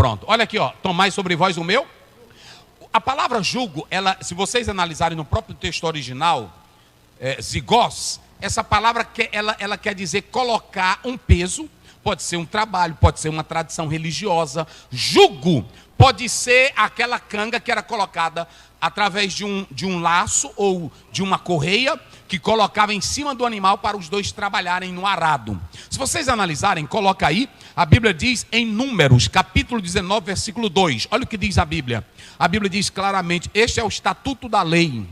Pronto, olha aqui, ó. Tomai sobre vós o meu. A palavra jugo, ela, se vocês analisarem no próprio texto original, zigos, essa palavra ela quer dizer colocar um peso. Pode ser um trabalho, pode ser uma tradição religiosa. Jugo pode ser aquela canga que era colocada através de um laço ou de uma correia que colocava em cima do animal para os dois trabalharem no arado. Se vocês analisarem, coloca aí, a Bíblia diz em Números, capítulo 19, versículo 2. Olha o que diz a Bíblia. A Bíblia diz claramente, este é o estatuto da lei.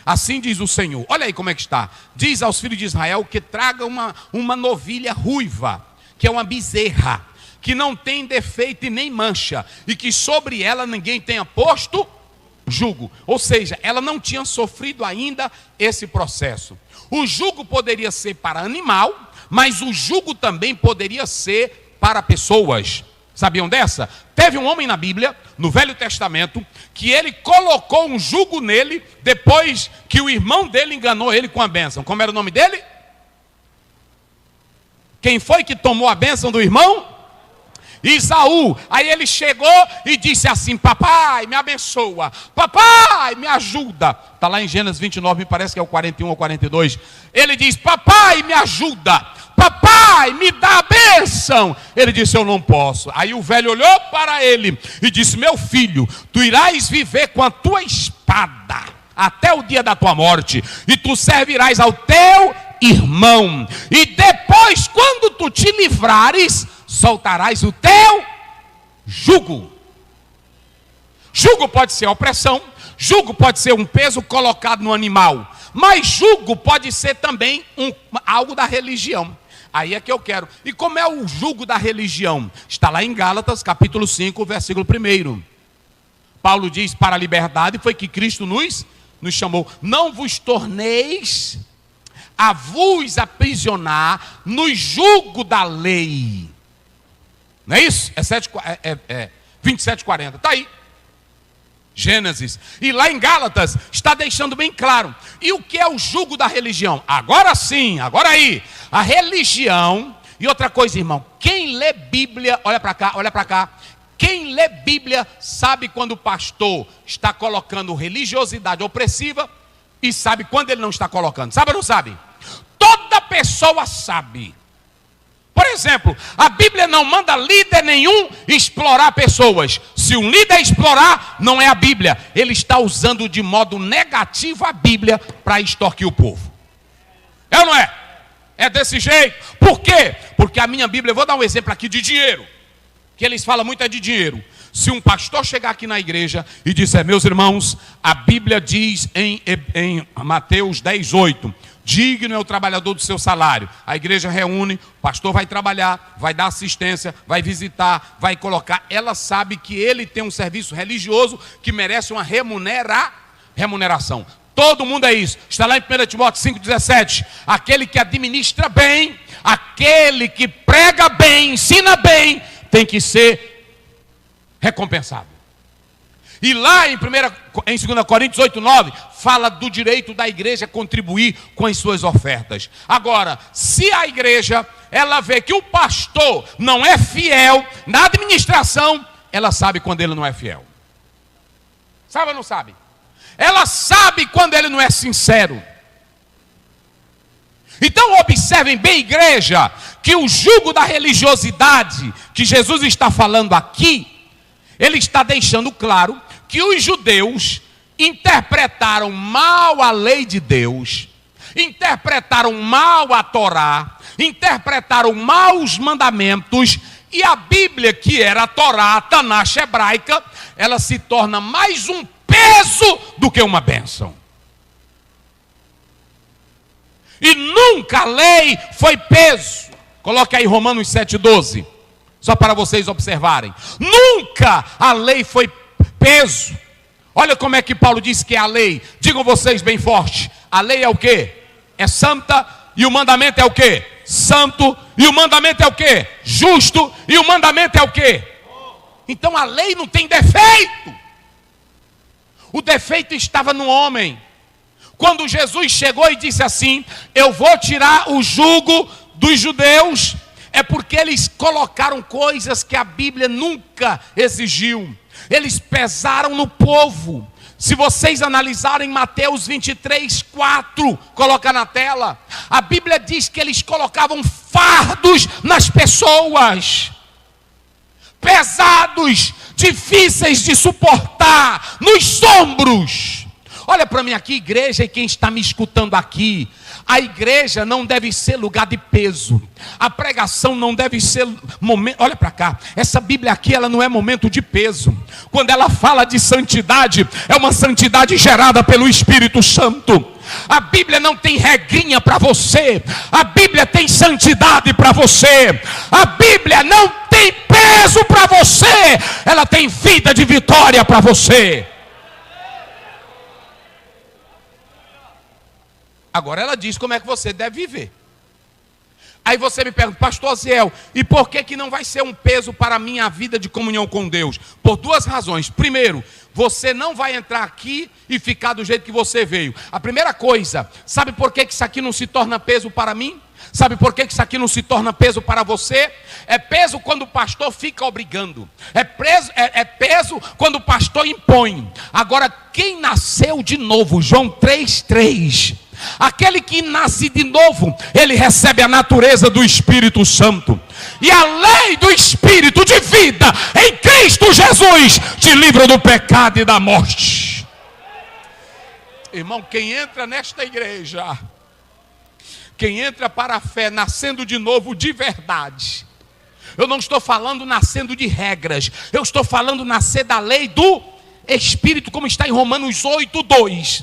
Assim diz o Senhor. Olha aí como é que está. Diz aos filhos de Israel que traga uma novilha ruiva, que é uma bezerra, que não tem defeito e nem mancha, e que sobre ela ninguém tenha posto jugo. Ou seja, ela não tinha sofrido ainda esse processo. O jugo poderia ser para animal, mas o jugo também poderia ser para pessoas. Sabiam dessa? Teve um homem na Bíblia, no Velho Testamento, que ele colocou um jugo nele, depois que o irmão dele enganou ele com a bênção. Como era o nome dele? Quem foi que tomou a bênção do irmão? Isaú. Aí ele chegou e disse assim: papai, me abençoa, papai, me ajuda. Está lá em Gênesis 29, me parece que é o 41 ou 42. Ele diz: papai, me ajuda, papai, me dá a bênção. Ele disse: eu não posso. Aí o velho olhou para ele e disse: meu filho, tu irás viver com a tua espada até o dia da tua morte, e tu servirás ao teu irmão, e depois, quando tu te livrares, soltarás o teu jugo. Jugo pode ser opressão, jugo pode ser um peso colocado no animal, mas jugo pode ser também algo da religião. Aí é que eu quero. E como é o jugo da religião? Está lá em Gálatas, capítulo 5, versículo 1. Paulo diz: para a liberdade foi que Cristo nos chamou. Não vos torneis a vos aprisionar no jugo da lei. Não é isso? É 27:40. Está aí. Gênesis. E lá em Gálatas está deixando bem claro. E o que é o jugo da religião? Agora sim, agora aí. A religião. E outra coisa, irmão. Quem lê Bíblia, olha para cá, olha para cá. Quem lê Bíblia sabe quando o pastor está colocando religiosidade opressiva e sabe quando ele não está colocando. Sabe ou não sabe? Toda pessoa sabe. Por exemplo, a Bíblia não manda líder nenhum explorar pessoas. Se um líder explorar, não é a Bíblia. Ele está usando de modo negativo a Bíblia para extorquir o povo. É ou não é? É desse jeito. Por quê? Porque a minha Bíblia, eu vou dar um exemplo aqui de dinheiro, que eles falam muito é de dinheiro. Se um pastor chegar aqui na igreja e disser: meus irmãos, a Bíblia diz em Mateus 10:8, digno é o trabalhador do seu salário. A igreja reúne, o pastor vai trabalhar, vai dar assistência, vai visitar, vai colocar. Ela sabe que ele tem um serviço religioso que merece uma remuneração. Todo mundo é isso. Está lá em 1 Timóteo 5,17. Aquele que administra bem, aquele que prega bem, ensina bem, tem que ser recompensado. E lá em 2 Coríntios 8:9 fala do direito da igreja contribuir com as suas ofertas. Agora, se a igreja ela vê que o pastor não é fiel na administração, ela sabe quando ele não é fiel. Sabe ou não sabe? Ela sabe quando ele não é sincero. Então observem bem, igreja, que o jugo da religiosidade que Jesus está falando aqui, ele está deixando claro que os judeus interpretaram mal a lei de Deus, interpretaram mal a Torá, interpretaram mal os mandamentos, e a Bíblia, que era a Torá, a Tanakh hebraica, ela se torna mais um peso do que uma bênção. E nunca a lei foi peso. Coloque aí Romanos 7:12, só para vocês observarem. Nunca a lei foi peso. Olha como é que Paulo diz que é a lei. Digam vocês bem forte: a lei é o quê? É santa. E o mandamento é o quê? Santo. E o mandamento é o quê? Justo. E o mandamento é o quê? Então a lei não tem defeito. O defeito estava no homem. Quando Jesus chegou e disse assim: eu vou tirar o jugo dos judeus, É porque eles colocaram coisas que a Bíblia nunca exigiu. Eles pesaram no povo. Se vocês analisarem Mateus 23, 4, coloca na tela. A Bíblia diz que eles colocavam fardos nas pessoas. Pesados, difíceis de suportar, nos ombros. Olha para mim aqui, igreja, e quem está me escutando aqui. A igreja não deve ser lugar de peso. A pregação não deve ser momento. Olha para cá. Essa Bíblia aqui, ela não é momento de peso. Quando ela fala de santidade, é uma santidade gerada pelo Espírito Santo. A Bíblia não tem regrinha para você. A Bíblia tem santidade para você. A Bíblia não tem peso para você. Ela tem vida de vitória para você. Agora ela diz como é que você deve viver. Aí você me pergunta, pastor Ziel, e por que não vai ser um peso para a minha vida de comunhão com Deus? Por duas razões. Primeiro, você não vai entrar aqui e ficar do jeito que você veio. A primeira coisa, sabe por que isso aqui não se torna peso para mim? Sabe por que isso aqui não se torna peso para você? É peso quando o pastor fica obrigando. É peso quando o pastor impõe. Agora, quem nasceu de novo, João 3,3... aquele que nasce de novo, ele recebe a natureza do Espírito Santo. E a lei do Espírito de vida em Cristo Jesus te livra do pecado e da morte. Irmão, quem entra nesta igreja, quem entra para a fé nascendo de novo de verdade, eu não estou falando nascendo de regras, eu estou falando nascer da lei do Espírito, como está em Romanos 8:2.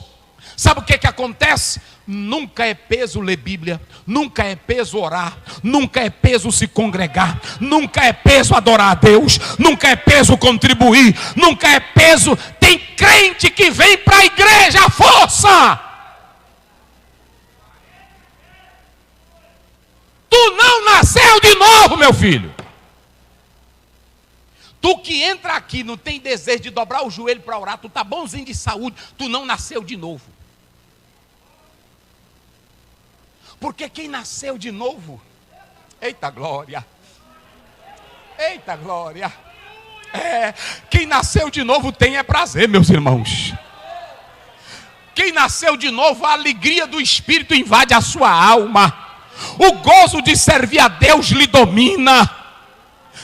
Sabe o que acontece? Nunca é peso ler Bíblia, nunca é peso orar, nunca é peso se congregar, nunca é peso adorar a Deus, nunca é peso contribuir, nunca é peso. Tem crente que vem para a igreja à força. Tu não nasceu de novo, meu filho. Tu que entra aqui não tem desejo de dobrar o joelho para orar, tu tá bonzinho de saúde, tu não nasceu de novo. Porque quem nasceu de novo, eita glória, quem nasceu de novo tem prazer, meus irmãos. Quem nasceu de novo, a alegria do Espírito invade a sua alma, o gozo de servir a Deus lhe domina.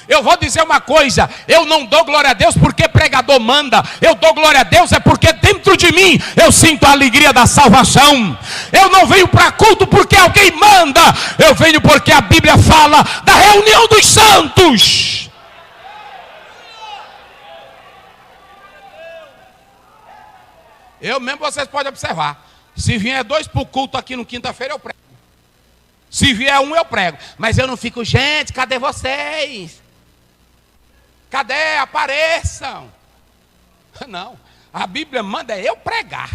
Eu vou dizer uma coisa, eu não dou glória a Deus porque pregador manda, eu dou glória a Deus é porque dentro de mim eu sinto a alegria da salvação. Eu não venho para culto porque alguém manda, eu venho porque a Bíblia fala da reunião dos santos. Eu mesmo, vocês podem observar, se vier 2 para o culto aqui no quinta-feira eu prego, se vier 1 eu prego, mas eu não fico, gente, cadê vocês? Cadê? Apareçam. Não, a Bíblia manda eu pregar.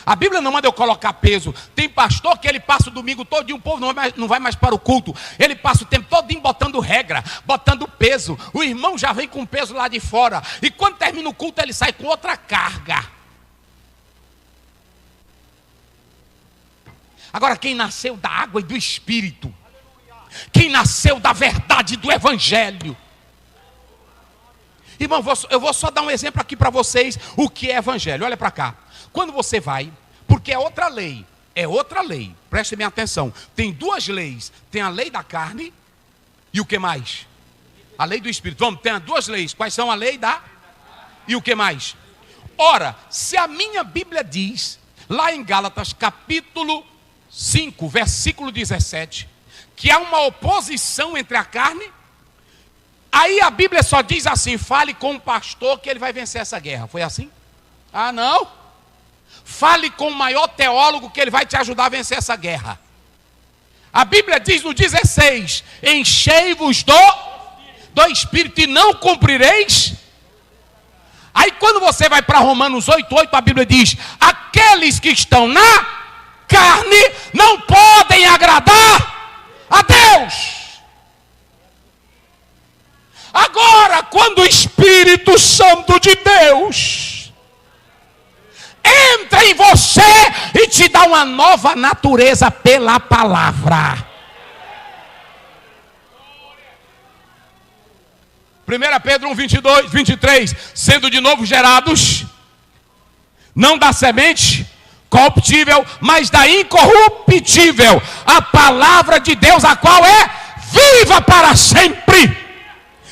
A Bíblia não manda eu colocar peso. Tem pastor que ele passa o domingo todo e o povo não vai mais para o culto. Ele passa o tempo todo botando regra, botando peso. O irmão já vem com peso lá de fora. E quando termina o culto ele sai com outra carga. Agora quem nasceu da água e do Espírito, quem nasceu da verdade do Evangelho. Irmão, eu vou só dar um exemplo aqui para vocês o que é Evangelho. Olha para cá. Quando você vai, porque é outra lei, prestem bem atenção. Tem 2 leis, tem a lei da carne e o que mais? A lei do Espírito. Vamos, tem as 2 leis. Quais são a lei da e o que mais? Ora, se a minha Bíblia diz, lá em Gálatas capítulo 5, versículo 17, que há uma oposição entre a carne, aí a Bíblia só diz assim, fale com o pastor que ele vai vencer essa guerra. Foi assim? Ah, não? Fale com o maior teólogo que ele vai te ajudar a vencer essa guerra. A Bíblia diz no 16, enchei-vos do Espírito e não cumprireis. Aí quando você vai para Romanos 8:8, a Bíblia diz, aqueles que estão na carne não podem agradar a Deus. Agora, quando o Espírito Santo de Deus entra em você e te dá uma nova natureza pela palavra, 1 Pedro 1, 22, 23. Sendo de novo gerados, não da semente corruptível, mas da incorruptível, a palavra de Deus, a qual é viva para sempre.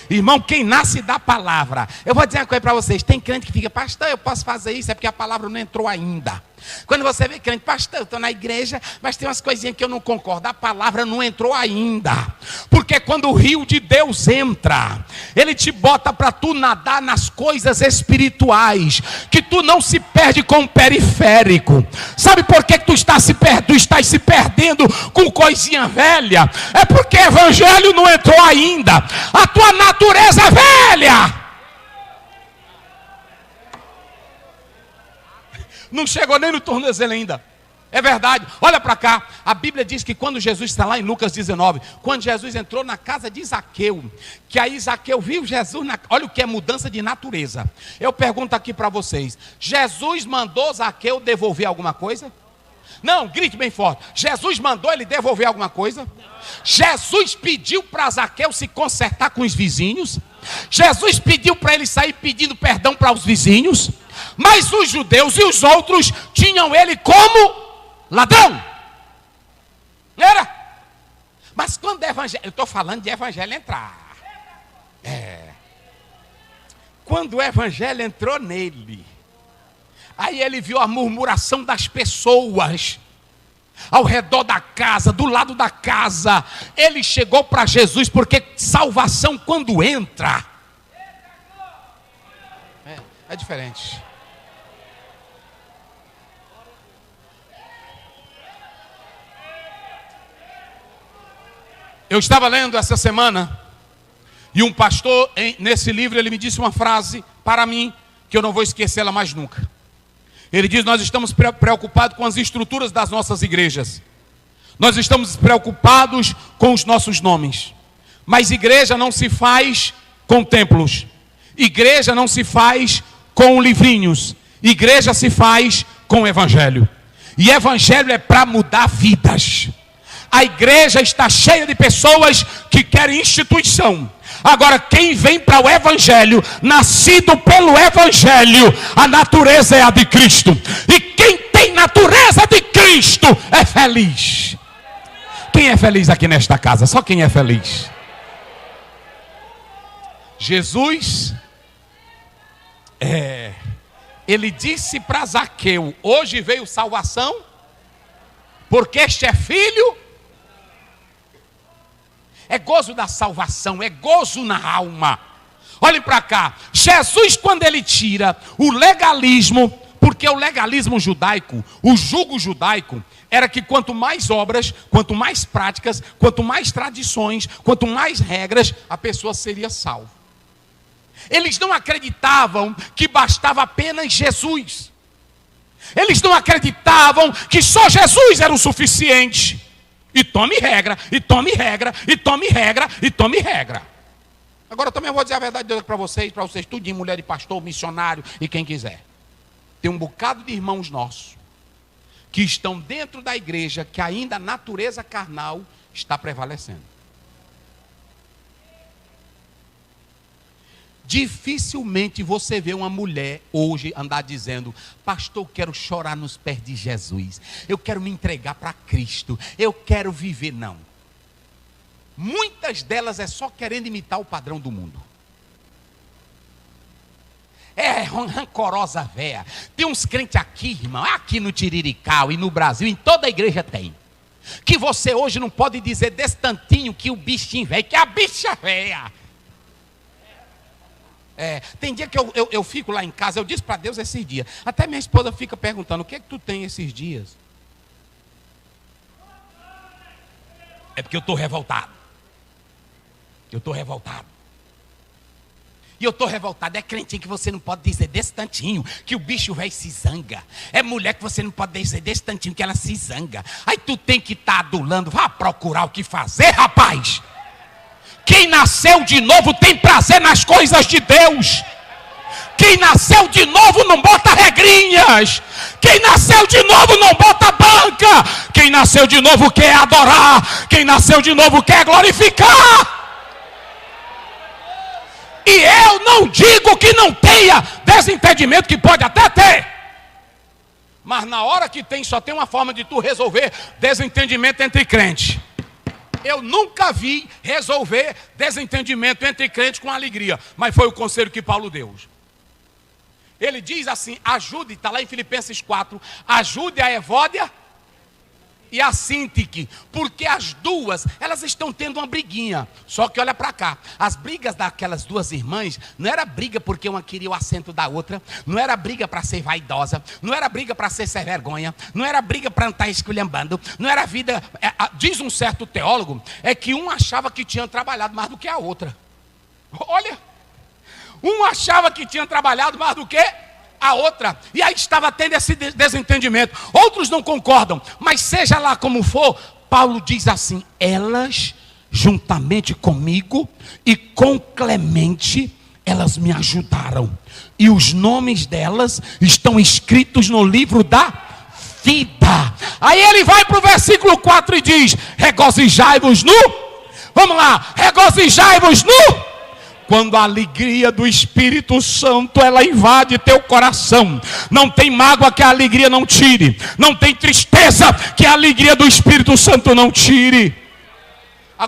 Irmão, quem nasce da palavra, eu vou dizer uma coisa para vocês, tem crente que fica, pastor, eu posso fazer isso, é porque a palavra não entrou ainda. Quando você vê crente, pastor, eu estou na igreja, mas tem umas coisinhas que eu não concordo, a palavra não entrou ainda. Porque quando o rio de Deus entra, ele te bota para tu nadar nas coisas espirituais, que tu não se perde com o periférico. Sabe por que tu estás se perdendo com coisinha velha? É porque o evangelho não entrou ainda, a tua natureza é velha. Não chegou nem no tornozelo ainda. É verdade. Olha para cá. A Bíblia diz que quando Jesus está lá em Lucas 19, quando Jesus entrou na casa de Zaqueu, que aí Zaqueu viu Jesus, olha o que é mudança de natureza. Eu pergunto aqui para vocês, Jesus mandou Zaqueu devolver alguma coisa? Não, grite bem forte. Jesus mandou ele devolver alguma coisa? Jesus pediu para Zaqueu se consertar com os vizinhos? Jesus pediu para ele sair pedindo perdão para os vizinhos? Mas os judeus e os outros tinham ele como ladrão. Era. Mas quando o evangelho, eu estou falando de evangelho entrar. Quando o evangelho entrou nele, aí ele viu a murmuração das pessoas ao redor da casa, do lado da casa. Ele chegou para Jesus, porque salvação quando entra é diferente. Eu estava lendo essa semana e um pastor, nesse livro, ele me disse uma frase para mim que eu não vou esquecê-la mais nunca. Ele diz: nós estamos preocupados com as estruturas das nossas igrejas. Nós estamos preocupados com os nossos nomes. Mas igreja não se faz com templos. Igreja não se faz com livrinhos. Igreja se faz com evangelho. E evangelho é para mudar vidas. A igreja está cheia de pessoas que querem instituição. Agora, quem vem para o evangelho, nascido pelo evangelho, a natureza é a de Cristo. E quem tem natureza de Cristo é feliz. Quem é feliz aqui nesta casa? Só quem é feliz. Jesus, ele disse para Zaqueu: hoje veio salvação, porque este é filho. É gozo da salvação, é gozo na alma. Olhem para cá. Jesus, quando ele tira o legalismo, porque o legalismo judaico, o jugo judaico, era que quanto mais obras, quanto mais práticas, quanto mais tradições, quanto mais regras, a pessoa seria salva. Eles não acreditavam que bastava apenas Jesus. Eles não acreditavam que só Jesus era o suficiente. E tome regra, e tome regra, e tome regra, e tome regra. Agora eu também vou dizer a verdade de Deus para vocês tudinho, mulher de pastor, missionário e quem quiser. Tem um bocado de irmãos nossos que estão dentro da igreja, que ainda a natureza carnal está prevalecendo. Dificilmente você vê uma mulher hoje andar dizendo: pastor, eu quero chorar nos pés de Jesus, eu quero me entregar para Cristo, eu quero viver. Não. Muitas delas é só querendo imitar o padrão do mundo. É rancorosa véia. Tem uns crentes aqui, irmão, aqui no Tiriricau e no Brasil, em toda a igreja tem, que você hoje não pode dizer desse tantinho que o bichinho velho, que a bicha véia. Tem dia que eu fico lá em casa, eu disse para Deus esses dias, até minha esposa fica perguntando: o que é que tu tem esses dias? É porque eu estou revoltado. Eu estou revoltado. E eu estou revoltado. É crentinho que você não pode dizer desse tantinho que o bicho velho se zanga. É mulher que você não pode dizer desse tantinho que ela se zanga. Aí tu tem que estar adulando. Vá procurar o que fazer, rapaz. Quem nasceu de novo tem prazer nas coisas de Deus. Quem nasceu de novo não bota regrinhas. Quem nasceu de novo não bota banca. Quem nasceu de novo quer adorar. Quem nasceu de novo quer glorificar. E eu não digo que não tenha desentendimento, que pode até ter. Mas na hora que tem, só tem uma forma de tu resolver desentendimento entre crentes. Eu nunca vi resolver desentendimento entre crentes com alegria. Mas foi o conselho que Paulo deu. Ele diz assim, ajude, está lá em Filipenses 4, ajude a Evódia e a Síntique, porque as duas, elas estão tendo uma briguinha. Só que olha para cá, as brigas daquelas duas irmãs, não era briga porque uma queria o assento da outra, não era briga para ser vaidosa, não era briga para ser sem vergonha, não era briga para estar esculhambando, não era vida, diz um certo teólogo, é que um achava que tinha trabalhado mais do que a outra. Olha, um achava que tinha trabalhado mais do que a outra, e aí estava tendo esse desentendimento. Outros não concordam, mas seja lá como for, Paulo diz assim, elas juntamente comigo e com Clemente, elas me ajudaram, e os nomes delas estão escritos no livro da vida. Aí ele vai para o versículo 4 e diz, regozijai-vos no, vamos lá, regozijai-vos no, quando a alegria do Espírito Santo, ela invade teu coração. Não tem mágoa que a alegria não tire. Não tem tristeza que a alegria do Espírito Santo não tire.